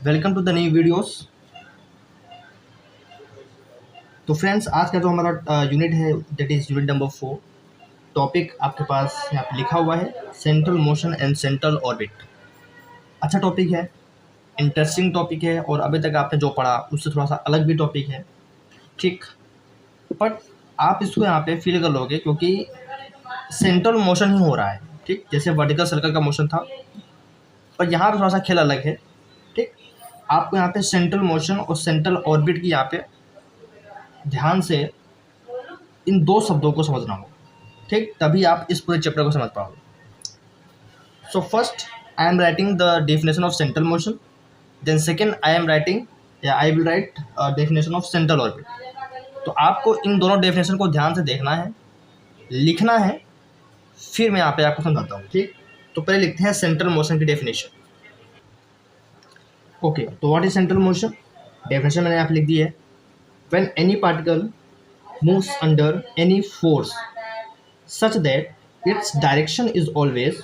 Welcome to the new videos. तो friends, आज का जो हमारा यूनिट है that is unit number 4। Topic आपके पास यहाँ पे लिखा हुआ है central motion and central orbit. अच्छा टॉपिक है, इंटरेस्टिंग टॉपिक है और अभी तक आपने जो पढ़ा उससे थोड़ा सा अलग भी टॉपिक है, ठीक। बट आप इसको यहाँ पे फील कर लोगे क्योंकि सेंट्रल मोशन ही हो रहा है, ठीक। जैसे वर्टिकल सर्कल का मोशन था, पर यहाँ पे थोड़ा सा खेल अलग है, ठीक। आपको यहाँ पे सेंट्रल मोशन और सेंट्रल ऑर्बिट की यहाँ पे ध्यान से इन दो शब्दों को समझना होगा, ठीक। तभी आप इस पूरे चैप्टर को समझ पाओगे। So first I am writing the definition of central motion, then second I will write definition of central orbit. तो आपको इन दोनों डेफिनेशन को ध्यान से देखना है, लिखना है, फिर मैं यहाँ पे आपको समझाता हूँ, ठीक। तो पहले लिखते हैं सेंट्रल मोशन की डेफिनेशन। ओके, तो what is central motion? Definition मैंने यहाँ पे लिख दी है। When any particle moves under any force such that its direction is always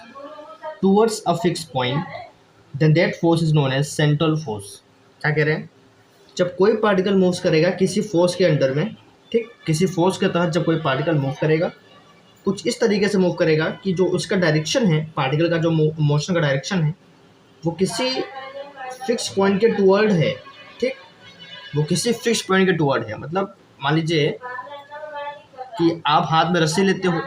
towards a fixed point, then that force is known as central force। क्या कह रहे हैं? जब कोई पार्टिकल मूव्स करेगा किसी फोर्स के अंडर में, ठीक, किसी फोर्स के तहत जब कोई पार्टिकल मूव करेगा, कुछ इस तरीके से मूव करेगा कि जो उसका डायरेक्शन है, पार्टिकल का जो मोशन का डायरेक्शन है, वो किसी फिक्स पॉइंट के टुवर्ड है, ठीक। वो किसी फिक्स पॉइंट के टुवर्ड है। मतलब मान लीजिए कि आप हाथ में रस्सी लेते हो,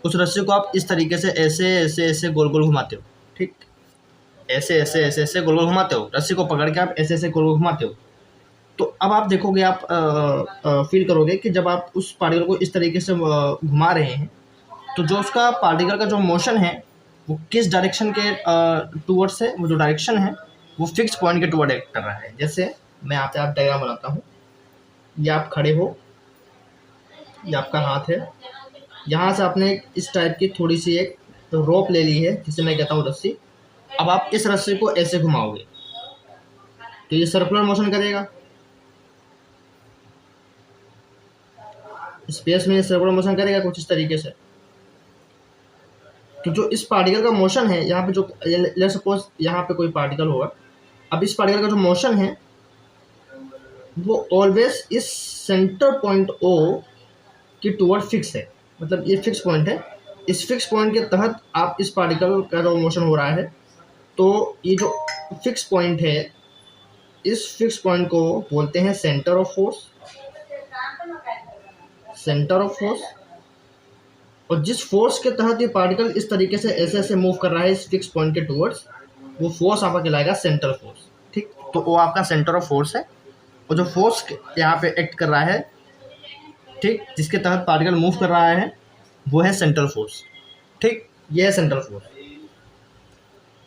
उस रस्सी को आप इस तरीके से ऐसे ऐसे ऐसे गोल गोल घुमाते हो, ठीक। ऐसे ऐसे ऐसे ऐसे गोल गोल घुमाते हो, रस्सी को पकड़ के आप ऐसे ऐसे गोल गोल घुमाते हो। तो अब आप देखोगे, आप फील करोगे कि जब आप उस पार्टिकल को इस तरीके से घुमा रहे हैं, तो जो उसका पार्टिकल का जो मोशन है वो किस डायरेक्शन के टूवर्ड्स है, वो जो डायरेक्शन है वो फिक्स पॉइंट के टूवर्ड एक्ट कर रहा है। जैसे मैं यहाँ पे आप डायग्राम बनाता हूँ, ये आप खड़े हो, ये आपका हाथ है, यहाँ से आपने इस टाइप की थोड़ी सी एक रोप ले ली है, जिसे मैं कहता हूँ रस्सी। अब आप इस रस्सी को ऐसे घुमाओगे तो ये सर्कुलर मोशन करेगा, स्पेस में सर्कुलर मोशन करेगा कुछ इस तरीके से। तो जो इस पार्टिकल का मोशन है, यहाँ पे जो लेट्स सपोज यहाँ पे कोई पार्टिकल होगा, अब इस पार्टिकल का जो मोशन है वो ऑलवेज इस सेंटर पॉइंट ओ की टूवर्ड फिक्स है। मतलब ये फिक्स पॉइंट है, इस फिक्स पॉइंट के तहत आप इस पार्टिकल का जो मोशन हो रहा है, तो ये जो फिक्स पॉइंट है, इस फिक्स पॉइंट को बोलते हैं centre of force. Centre of force. और जिस फोर्स के तहत ये पार्टिकल इस तरीके से ऐसे ऐसे मूव कर रहा है इस फिक्स पॉइंट के टूवर्ड्स, वो फोर्स आपका कहलाएगा सेंट्रल फोर्स, ठीक। तो वो आपका सेंटर ऑफ फोर्स है, और जो फोर्स यहाँ पे एक्ट कर रहा है, ठीक, जिसके तहत पार्टिकल मूव कर रहा है, वो है सेंट्रल फोर्स, ठीक। ये है सेंट्रल फोर्स।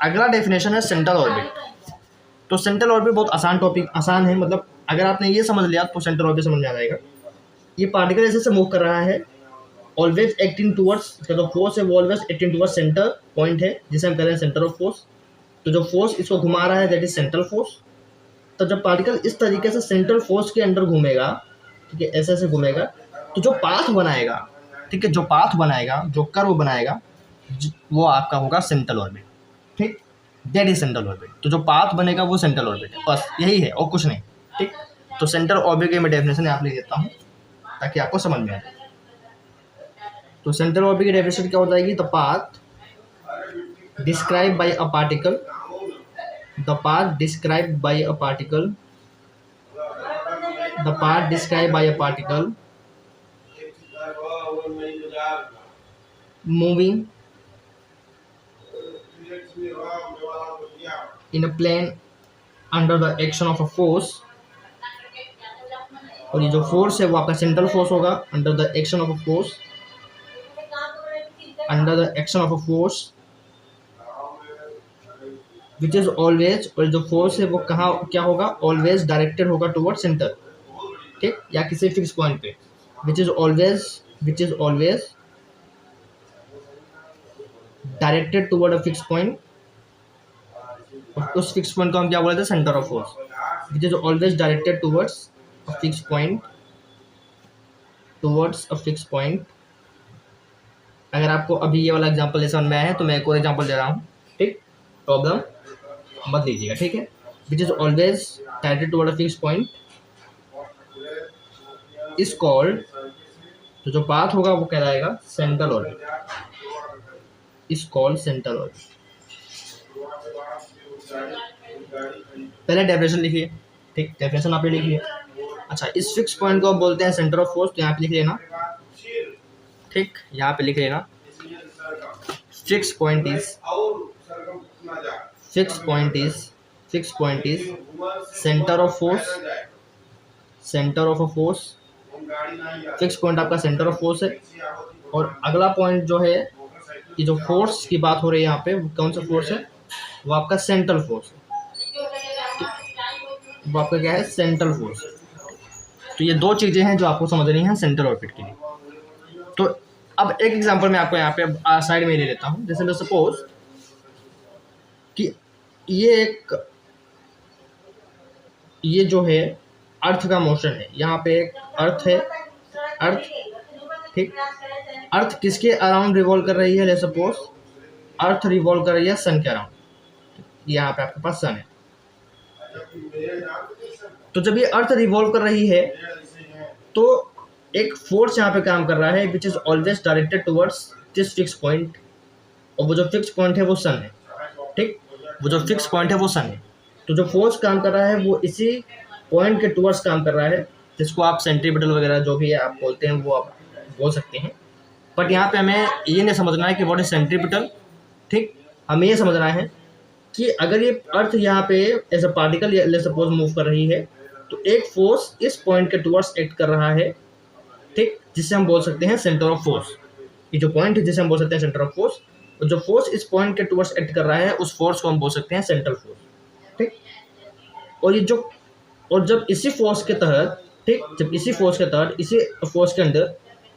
अगला डेफिनेशन है सेंट्रल ऑर्बिट। तो सेंट्रल ऑर्बिट बहुत आसान है। मतलब अगर आपने ये समझ लिया तो सेंट्रल ऑर्बिट समझ में आ जाएगा। ये पार्टिकल ऐसे से मूव कर रहा है, ऑलवेज एक्टिंग टुवर्ड्स, इसका जो फोर्स है वो always acting towards centre point है, जिसे हम कह रहे हैं सेंटर ऑफ फोर्स। तो जो फोर्स इसको घुमा रहा है दैट इज सेंट्रल फोर्स। तो जब पार्टिकल इस तरीके से सेंट्रल फोर्स के अंडर घूमेगा, ठीक है, ऐसे ऐसे घूमेगा, तो जो पाथ बनाएगा, ठीक है, जो पाथ बनाएगा, जो कर्व बनाएगा, वो आपका होगा सेंट्रल ऑर्बिट, ठीक। That is central orbit. तो जो पाथ बनेगा वो सेंट्रल ऑर्बिट है, बस यही है और कुछ नहीं, ठीक। तो सेंट्रल ऑर्बिट की मैं डेफिनेशन यहाँ लिख देता हूँ ताकि आपको समझ में आए। तो सेंट्रल ऑर्बिट की डेफिनेशन क्या हो जाएगी? The path describe by a particle, the path describe by a particle, the path described by a particle moving in a plane under the action of a force। और ये जो force है वो आपका सेंट्रल फोर्स होगा, under the action of a force, under the action of a force which is always, और जो force है वो कहाँ क्या होगा? ऑलवेज डायरेक्टेड होगा टुवर्ड सेंटर, ठीक, या किसी फिक्स पॉइंट पे। Which is always directed toward a fix point. और उस फिक्स पॉइंट को हम क्या बोलते हैं? Centre of force. Which is always directed towards a fix point, towards a fix point. अगर आपको अभी ये वाला एग्जांपल जैसा समझ में आया है तो मैं एक और एग्जांपल दे रहा हूँ, ठीक। प्रॉब्लम मत लीजिएगा, ठीक है। which is always directed toward a fixed point is called, तो जो पाथ होगा वो कहलाएगा central orbit, is called central orbit. पहले डेफिनेशन लिखिए, ठीक, डेफिनेशन आपने लिख लिया। अच्छा, इस फिक्स पॉइंट को आप बोलते हैं सेंटर ऑफ फोर्स, तो यहाँ पे लिख लेना, ठीक, यहाँ पे लिख लेना fix point is fix point is fix point is centre of force, centre of a force, fix point आपका सेंटर ऑफ फोर्स है। और अगला पॉइंट जो है, ये जो फोर्स की बात हो रही है यहाँ पे, वो कौन सा फोर्स है, वो आपका सेंट्रल फोर्स है, वो आपका क्या है, सेंट्रल फोर्स। तो ये दो चीज़ें हैं जो आपको समझनी है सेंट्रल ऑर्बिट के लिए। तो अब एक एग्जांपल मैं आपको यहाँ पे साइड में ले लेता हूँ। जैसे सपोज कि ये जो है अर्थ का मोशन है, यहाँ पे एक अर्थ है, अर्थ, ठीक, अर्थ किसके अराउंड रिवॉल्व कर रही है, ले सपोज अर्थ रिवॉल्व कर रही है सन के अराउंड, यहाँ पे आपके पास सन है। तो जब ये अर्थ रिवॉल्व कर रही है तो एक फोर्स यहाँ पे काम कर रहा है which is always directed towards this fix point, और वो जो फिक्स पॉइंट है वो सन है, ठीक, वो जो फिक्स पॉइंट है वो सन है। तो जो फोर्स काम कर रहा है वो इसी पॉइंट के टुवर्ड्स काम कर रहा है, जिसको आप सेंट्रीपिटल वगैरह जो भी आप बोलते हैं वो आप बोल सकते हैं। बट यहाँ पे हमें ये नहीं समझना है कि व्हाट इज सेंट्रीपिटल, ठीक, हमें ये समझना है कि अगर ये अर्थ यहाँ पे as a particle suppose move कर रही है, तो एक फोर्स इस पॉइंट के टुवर्ड्स एक्ट कर रहा है, ठीक, जिसे हम बोल सकते हैं सेंटर ऑफ फोर्स। ये जो पॉइंट है जिसे हम बोल सकते हैं सेंटर ऑफ फोर्स, और जो फोर्स इस पॉइंट के टुवर्ड्स एक्ट कर रहा है उस फोर्स को हम बोल सकते हैं सेंट्रल फोर्स, ठीक। और जब इसी फोर्स के तहत, ठीक, जब इसी फोर्स के तहत, इसी फोर्स के अंदर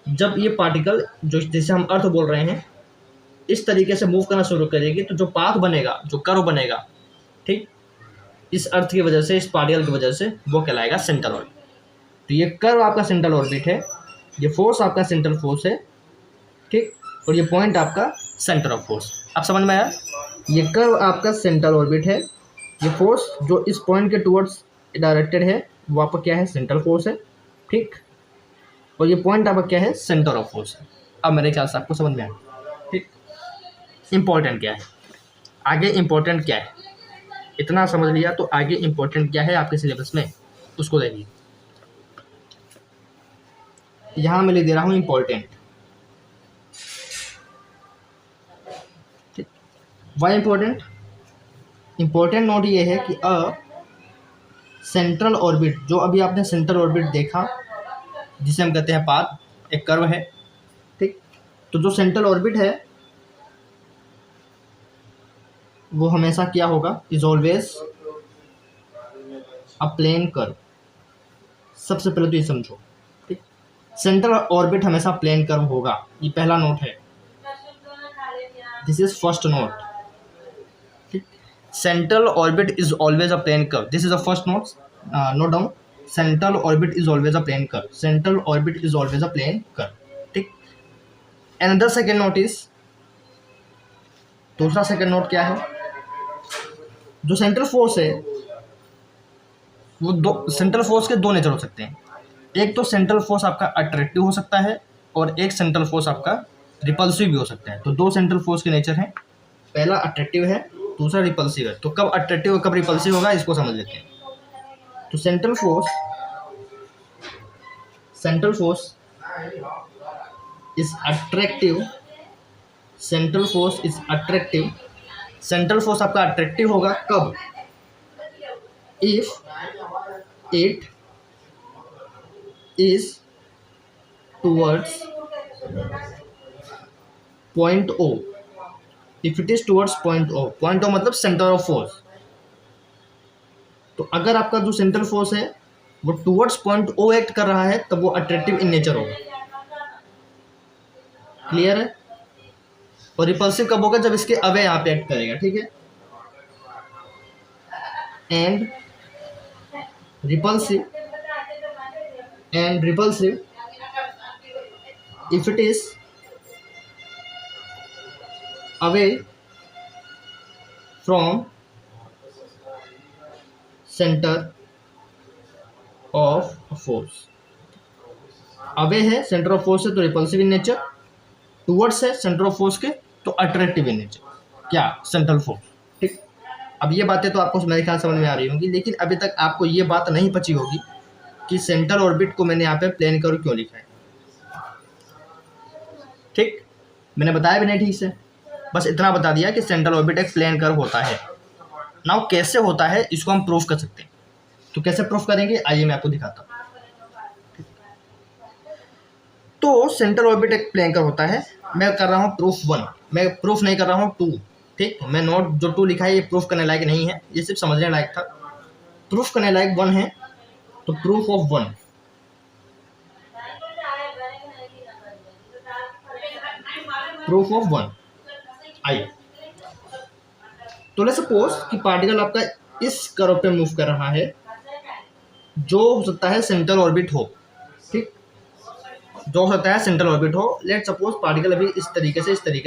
जब ये पार्टिकल जो जिसे हम अर्थ बोल रहे हैं इस तरीके से मूव करना शुरू करेगी, तो जो पाथ बनेगा, जो कर्व बनेगा, ठीक, इस अर्थ की वजह से, इस पार्टिकल की वजह से, वो कहलाएगा सेंट्रल ऑर्बिट। तो ये कर्व आपका सेंट्रल ऑर्बिट है, ये फोर्स आपका सेंट्रल फोर्स है, ठीक, और ये पॉइंट आपका सेंटर ऑफ फोर्स। अब समझ में आया, ये कर्व आपका सेंट्रल ऑर्बिट है, ये फोर्स जो इस पॉइंट के टुवर्ड्स डायरेक्टेड है वो आपका क्या है, सेंट्रल फोर्स है, ठीक, और ये पॉइंट आपका क्या है, सेंटर ऑफ फोर्स है। अब मेरे ख्याल से आपको समझ में आया, ठीक। इम्पोर्टेंट क्या है, आगे इम्पोर्टेंट क्या है, इतना समझ लिया, तो आगे इम्पोर्टेंट क्या है आपके सिलेबस में उसको देखिए। यहाँ मैं लिख दे रहा हूँ इम्पोर्टेंट, ठीक। वाई इम्पोर्टेंट, इम्पोर्टेंट नोट ये है कि सेंट्रल ऑर्बिट, जो अभी आपने सेंट्रल ऑर्बिट देखा जिसे हम कहते हैं पाथ, एक कर्व है, ठीक, तो जो सेंट्रल ऑर्बिट है वो हमेशा क्या होगा, is always a plane curve. सबसे पहले तो ये समझो, ठीक, सेंट्रल ऑर्बिट हमेशा प्लेन कर्व होगा, ये पहला नोट है, दिस इज फर्स्ट नोट, ठीक। Central orbit is always a plane curve, this is a first note, note down, central orbit is always a plane curve, central orbit is always a plane curve, ठीक। Another second note is, दूसरा second note क्या है, जो central force है वो दो, central force के दो नेचर हो सकते हैं, एक तो सेंट्रल फोर्स आपका अट्रैक्टिव हो सकता है और एक सेंट्रल फोर्स आपका रिपल्सिव भी हो सकता है। तो दो सेंट्रल फोर्स के नेचर हैं, पहला अट्रैक्टिव है, दूसरा रिपल्सिव है। तो कब अट्रैक्टिव और कब रिपल्सिव होगा इसको समझ लेते हैं। तो central force is attractive, central force is attractive, central force आपका अट्रैक्टिव होगा कब, if it is towards point O, if it is towards point O, point O मतलब सेंटर ऑफ फोर्स। तो अगर आपका जो सेंट्रल फोर्स है वो टूवर्ड्स पॉइंट ओ एक्ट कर रहा है तब वो अट्रैक्टिव इन नेचर होगा, क्लियर है। और रिपल्सिव कब होगा, जब इसके अवे यहाँ पे एक्ट करेगा, ठीक है। And repulsive if it is away from centre of force. Away है सेंटर ऑफ फोर्स से तो रिपल्सिव इन नेचर, टूवर्ड्स है सेंटर ऑफ फोर्स के तो अट्रैक्टिव इन नेचर, क्या सेंट्रल फोर्स। ठीक, अब ये बातें तो आपको मेरे ख्याल समझ में आ रही होंगी, लेकिन अभी तक आपको ये बात नहीं पची होगी कि सेंट्रल ऑर्बिट को मैंने यहाँ पे प्लेन कर्व क्यों लिखा है। ठीक, मैंने बताया भी नहीं ठीक से, बस इतना बता दिया कि सेंट्रल ऑर्बिट एक प्लेन कर्व होता है। नाउ कैसे होता है इसको हम प्रूफ कर सकते हैं, तो कैसे प्रूफ करेंगे आइए मैं आपको दिखाता हूँ। तो सेंट्रल ऑर्बिट एक प्लेन कर्व होता है। मैं कर रहा हूँ प्रूफ 1, मैं प्रूफ नहीं कर रहा हूँ 2। ठीक, मैं नोट जो 2 लिखा है ये प्रूफ करने लायक नहीं है, ये सिर्फ समझने लायक था। प्रूफ करने लायक 1 है, तो प्रूफ ऑफ 1। प्रूफ ऑफ 1 आइए। तो लेट्स सपोज कि पार्टिकल आपका इस कर्व पे मूव कर रहा है, जो हो सकता है सेंट्रल ऑर्बिट हो। ठीक, जो हो सकता है सेंट्रल ऑर्बिट हो। लेट्स सपोज पार्टिकल अभी इस तरीके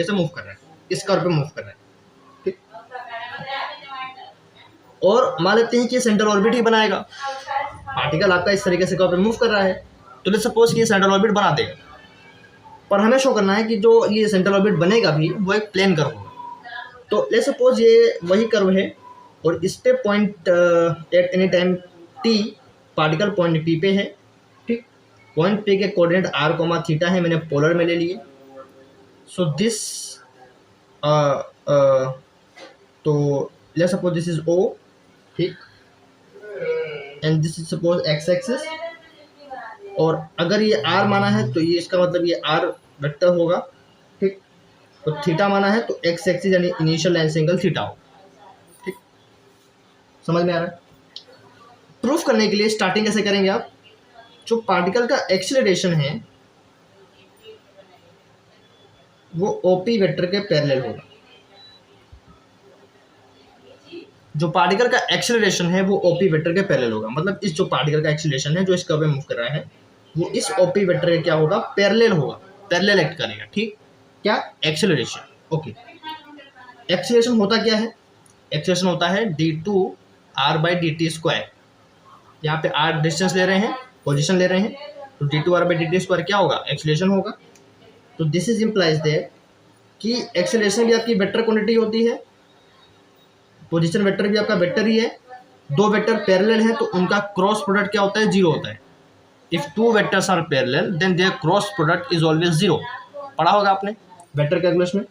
से मूव कर रहा है, इस कर्व पे मूव कर रहा है। ठीक, और मान लेते हैं कि सेंट्रल ऑर्बिट ही बनाएगा। पार्टिकल आपका इस तरीके से कर्व पे मूव कर रहा है, तो लेट्स सपोज कि ये सेंट्रल ऑर्बिट बना देगा, पर हमें शो करना है कि जो ये सेंट्रल ऑर्बिट बनेगा भी वो एक प्लेन कर्व होगा। तो लेट्स सपोज ये वही कर्व है और इस पे point at any time T particle point P पे है। ठीक, पॉइंट पे के कोऑर्डिनेट आर कोमा थीटा है, मैंने पोलर में ले लिए। सो दिस तो लेट्स सपोज दिस इज ओ। ठीक, and this is suppose x axis, और अगर ये आर माना है तो ये इसका मतलब ये आर वेक्टर होगा। ठीक, तो थीटा माना है तो एक्स एक्सिस यानी इनिशियल लाइन से एंगल थीटा हो। ठीक, समझ में आ रहा है। प्रूफ करने के लिए स्टार्टिंग कैसे करेंगे आप, जो पार्टिकल का एक्सीलरेशन है वो ओपी वेक्टर के पैरेलल होगा। जो पार्टिकल का एक्सीलरेशन है वो ओपी वेक्टर के पैरेलल होगा, मतलब इस जो पार्टिकल का एक्सीलरेशन है जो इस कर्व में मूव कर रहा है वो इस ओपी वेक्टर के क्या होगा, पैरेलल होगा, पैरेलल एक्ट करेगा। ठीक, क्या एक्सीलरेशन। ओके, एक्सीलरेशन होता क्या है, एक्सीलरेशन होता है d2 r/dt²। यहाँ पे r डिस्टेंस ले रहे हैं, पोजीशन ले रहे हैं, तो d2 r/dt² क्या होगा, एक्सीलरेशन होगा। तो दिस इज इम्प्लाइज दैट कि एक्सीलरेशन भी आपकी वेक्टर क्वांटिटी होती है, पोजीशन वेक्टर भी आपका वेक्टर ही है। दो वेक्टर पैरेलल हैं तो उनका क्रॉस प्रोडक्ट क्या होता है, 0 होता है। If two vectors are parallel then their cross product is always 0। पढ़ा होगा आपने वेक्टर कैलकुलस में,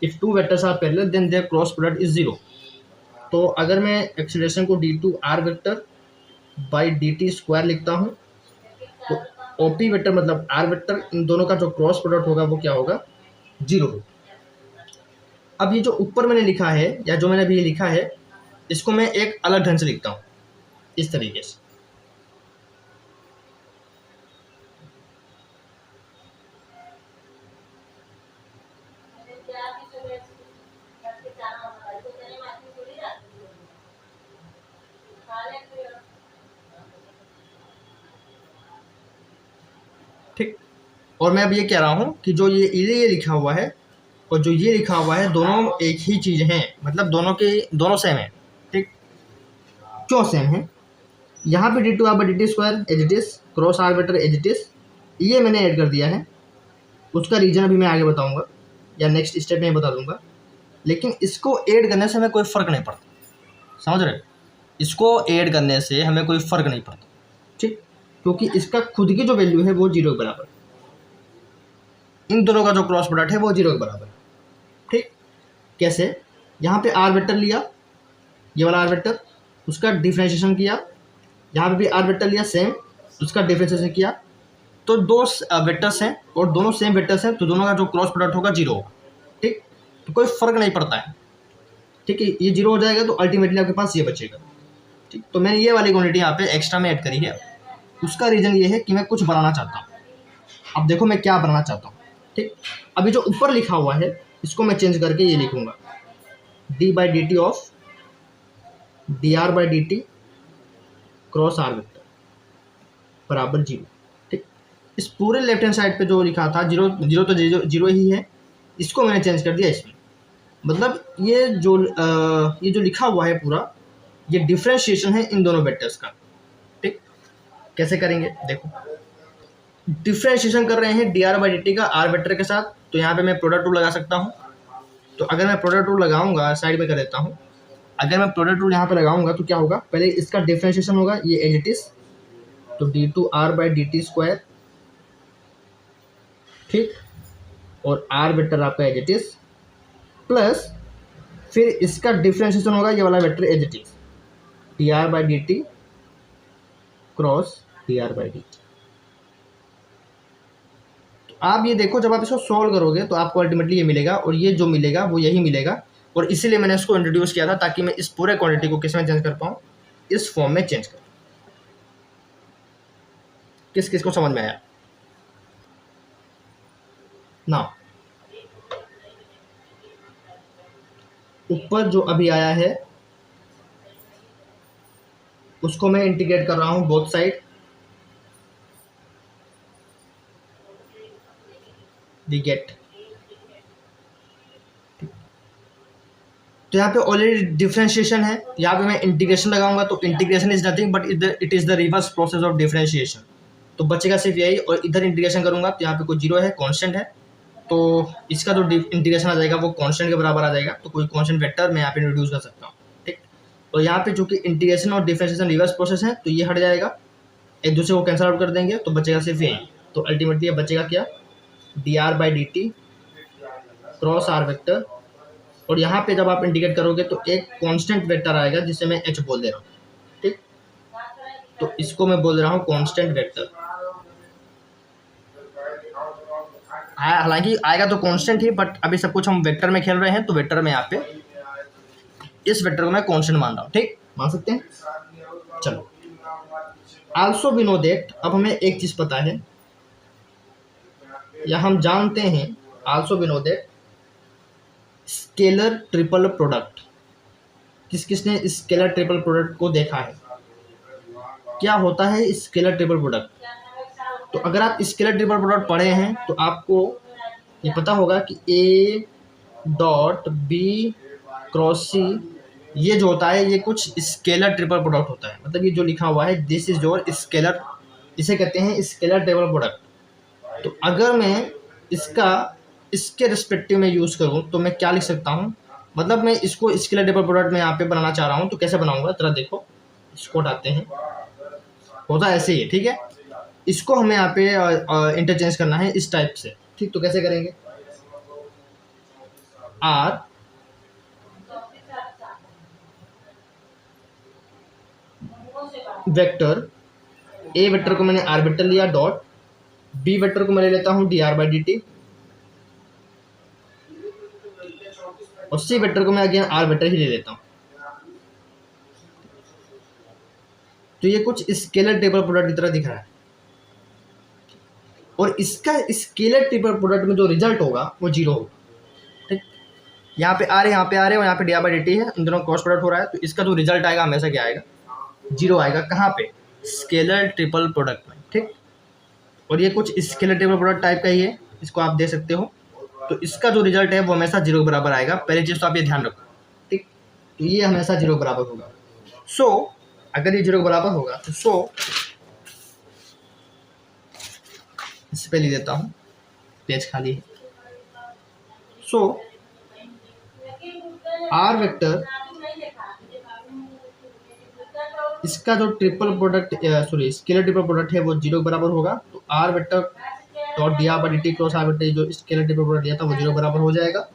if two vectors are parallel then their cross product is 0। तो अगर मैं एक्सीलरेशन को d2 r vector by dt² लिखता हूँ तो OP वेक्टर मतलब r वेक्टर, इन दोनों का जो क्रॉस प्रोडक्ट होगा वो क्या होगा, 0 होगा। अब ये जो ऊपर मैंने लिखा है या जो मैंने अभी लिखा है इसको मैं एक अलग ढंग से लिखता हूँ, इस तरीके से। ठीक, और मैं अब ये कह रहा हूँ कि जो ये लिखा हुआ है और जो ये लिखा हुआ है दोनों एक ही चीज़ हैं, मतलब दोनों सेम है। ठीक, क्यों सेम है, यहाँ पे d2 r/dt² as it is, cross r vector as it is, ये मैंने ऐड कर दिया है। उसका रीजन अभी मैं आगे बताऊंगा या नेक्स्ट स्टेप में बता दूंगा, लेकिन इसको ऐड करने से हमें कोई फ़र्क नहीं पड़ता, समझ रहे हो, इसको ऐड करने से हमें कोई फ़र्क नहीं पड़ता। ठीक, क्योंकि इसका खुद की जो वैल्यू है वो 0 के बराबर है, इन दोनों का जो क्रॉस प्रोडक्ट है वो 0 के बराबर है। ठीक, कैसे, यहाँ पे r वेक्टर लिया, ये वाला r वेक्टर, उसका डिफ्रेंशिएशन किया, यहाँ पे भी r वेक्टर लिया सेम, उसका डिफ्रेंशिएशन किया, तो दो वेक्टर्स हैं और दोनों सेम वेक्टर्स हैं तो दोनों का जो क्रॉस प्रोडक्ट होगा 0 होगा। ठीक, तो कोई फ़र्क नहीं पड़ता है। ठीक है, ये 0 हो जाएगा तो अल्टीमेटली आपके पास ये बचेगा। ठीक, तो मैंने ये वाली क्वांटिटी यहाँ पे एक्स्ट्रा में ऐड करी है। उसका रीज़न ये है कि मैं कुछ बनाना चाहता हूँ। अब देखो मैं क्या बनाना चाहता हूँ। ठीक, अभी जो ऊपर लिखा हुआ है इसको मैं चेंज करके ये लिखूँगा d/dt of dr/dt cross r vector बराबर 0। ठीक, इस पूरे लेफ्ट हैंड साइड पे जो लिखा था 0 तो 0 ही है, इसको मैंने चेंज कर दिया इसमें। मतलब ये जो लिखा हुआ है पूरा ये डिफ्रेंशिएशन है इन दोनों वेक्टर्स का। ठीक, कैसे करेंगे देखो, डिफ्रेंशिएशन कर रहे हैं D R by D T का आर वेक्टर के साथ, तो यहाँ पे मैं प्रोडक्ट रूल लगा सकता हूँ। तो अगर मैं प्रोडक्ट रूल लगाऊंगा, साइड में कर देता हूँ, अगर मैं प्रोडक्ट रूल यहाँ पे लगाऊंगा तो क्या होगा, पहले इसका डिफ्रेंशिएशन होगा, ये एज इट इज, तो D two R by D T square, ठीक, और आर वेक्टर आपका एज इट इज, प्लस फिर इसका डिफ्रेंशिएशन होगा ये वाला vector as it is, D R by D T cross D R by D T. आप ये देखो, जब आप इसको सॉल्व करोगे तो आपको अल्टीमेटली ये मिलेगा, और ये जो मिलेगा वो यही मिलेगा, और इसीलिए मैंने इसको इंट्रोड्यूस किया था ताकि मैं इस पूरे क्वांटिटी को किस में चेंज कर पाऊँ, इस फॉर्म में चेंज कर। किस किस को समझ में आया ना? ऊपर जो अभी आया है उसको मैं इंटीग्रेट कर रहा हूँ बोथ साइड, वी गेट। तो यहाँ पे ऑलरेडी डिफरेंशिएशन है, यहाँ पे मैं इंटीग्रेशन लगाऊंगा, तो integration is nothing but it is the reverse process of differentiation, तो बचेगा सिर्फ यही, और इधर इंटीग्रेशन करूंगा तो यहाँ पे कोई जीरो है, कांस्टेंट है, तो इसका जो इंटीग्रेशन आ जाएगा वो कांस्टेंट के बराबर आ जाएगा, तो कोई कांस्टेंट वेक्टर मैं यहाँ पे इंट्रोड्यूस कर सकता हूँ। ठीक, तो यहाँ पे जो कि इंटीग्रेशन और डिफरेंशिएशन रिवर्स प्रोसेस है, तो ये हट जाएगा, एक दूसरे को कैंसिल आउट कर देंगे, तो बचेगा सिर्फ यही। तो अल्टीमेटली बचेगा क्या, D R by D T cross R vector, और यहाँ पे जब आप इंटीग्रेट करोगे तो एक कांस्टेंट वेक्टर आएगा जिसे मैं एच बोल दे रहा हूँ। ठीक, तो इसको मैं बोल रहा हूँ कांस्टेंट वेक्टर, हालांकि आएगा तो कांस्टेंट ही, बट अभी सब कुछ हम वेक्टर में खेल रहे हैं, तो वेक्टर में यहाँ पे इस वेक्टर को मैं कांस्टेंट मान रहा हूँ। ठीक, मान सकते हैं। चलो, आल्सो वी नो दैट, अब हमें एक चीज पता है या हम जानते हैं, also we know that scalar triple product, किस किसने स्केलर ट्रिपल प्रोडक्ट को देखा है, क्या होता है स्केलर ट्रिपल प्रोडक्ट? तो अगर आप स्केलर ट्रिपल प्रोडक्ट पढ़े हैं तो आपको ये पता होगा कि ए डॉट बी क्रॉस सी, ये जो होता है ये कुछ स्केलर ट्रिपल प्रोडक्ट होता है, मतलब ये जो लिखा हुआ है दिस इज योर स्केलर, इसे कहते हैं स्केलर ट्रिपल प्रोडक्ट। तो अगर मैं इसका इसके रिस्पेक्टिव में यूज़ करूँ तो मैं क्या लिख सकता हूँ, मतलब मैं इसको स्केलर ट्रिपल प्रोडक्ट में यहाँ पे बनाना चाह रहा हूँ, तो कैसे बनाऊंगा जरा देखो, इसको हटाते हैं, होता ऐसे ही है। ठीक है, इसको हमें यहाँ पे इंटरचेंज करना है इस टाइप से। ठीक, तो कैसे करेंगे, आर वेक्टर, ए वेक्टर को मैंने आर वेक्टर लिया, डॉट बी वेक्टर को मैं ले लेता हूँ D R by D T, और सी वेक्टर को मैं अगेन आर वेक्टर ही ले लेता हूँ। तो ये कुछ स्केलर ट्रिपल प्रोडक्ट की तरह दिख रहा है, और इसका स्केलर ट्रिपल प्रोडक्ट में जो रिजल्ट होगा वो जीरो होगा। ठीक, यहाँ पे आ रहे और यहाँ पे D R by D T है, इन दोनों क्रॉस प्रोडक्ट हो रहा है, तो इसका जो रिजल्ट आएगा हमेशा क्या आएगा, जीरो आएगा। कहाँ पे, स्केलर ट्रिपल प्रोडक्ट में। ठीक, और ये कुछ स्केलर ट्रिपल प्रोडक्ट टाइप का ही है, इसको आप दे सकते हो, तो इसका जो रिजल्ट है वो हमेशा जीरो के बराबर आएगा। पहली चीज़ तो आप ये ध्यान रखो। ठीक, तो ये हमेशा जीरो के बराबर होगा। सो अगर ये जीरो के बराबर होगा तो इस पे लिख देता हूँ, पेज खाली है। सो आर वेक्टर, इसका जो triple product scalar triple product है वो जीरो के बराबर होगा, तो R vector dot D R by D T cross R vector जो स्केलर ट्रिपल प्रोडक्ट दिया था वो जीरो बराबर हो जाएगा।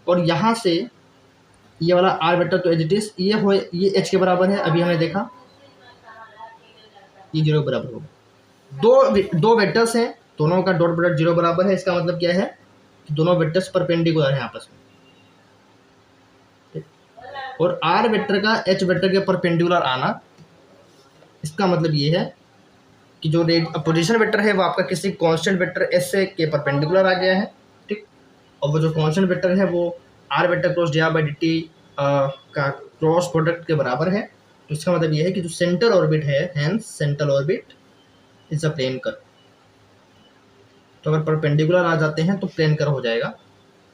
और यहाँ से ये वाला आर वेक्टर तो एज इट इज, ये एच के बराबर है, अभी हमने देखा, ये जीरो के बराबर होगा। दो वेक्टर्स हैं, दोनों का डॉट प्रोडक्ट जीरो बराबर है, इसका मतलब क्या है कि दोनों वेक्टर्स परपेंडिकुलर हैं आपस में। और आर वेक्टर का एच वेक्टर के परपेंडिकुलर आना, इसका मतलब ये है कि जो पोजीशन वेक्टर है वो आपका किसी कांस्टेंट वेक्टर एस के परपेंडिकुलर आ गया है। ठीक, और वो जो कांस्टेंट वेक्टर है वो R vector cross D R by D T का क्रॉस प्रोडक्ट के बराबर है। तो इसका मतलब ये है कि जो सेंटर ऑर्बिट है, hence centre orbit is a plane curve. तो अगर परपेंडिकुलर आ जाते हैं तो प्लेन कर्व हो जाएगा।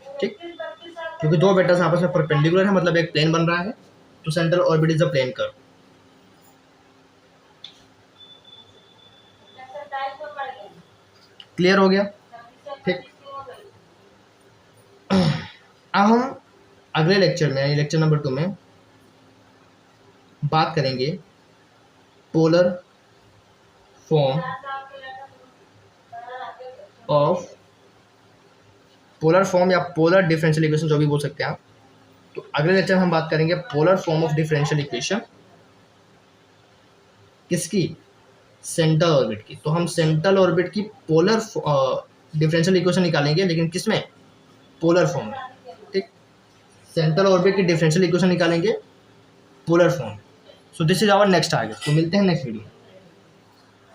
ठीक, क्योंकि दो वेक्टर्स आपस में परपेंडिकुलर है, मतलब एक प्लेन बन रहा है। तो central orbit is a plane curve. Clear हो गया? ठीक। अब हम अगले लेक्चर में यानी लेक्चर नंबर 2 में बात करेंगे polar form of polar form या पोलर डिफरेंशियल इक्वेशन, जो भी बोल सकते हैं आप। तो अगले लेक्चर में हम बात करेंगे polar form of differential equation, किसकी? सेंट्रल ऑर्बिट की। तो हम सेंट्रल ऑर्बिट की पोलर डिफरेंशियल इक्वेशन निकालेंगे, लेकिन किसमें? पोलर फॉर्म में। ठीक, सेंट्रल ऑर्बिट की डिफरेंशियल इक्वेशन निकालेंगे polar form. So this is our next target. तो मिलते हैं नेक्स्ट वीडियो।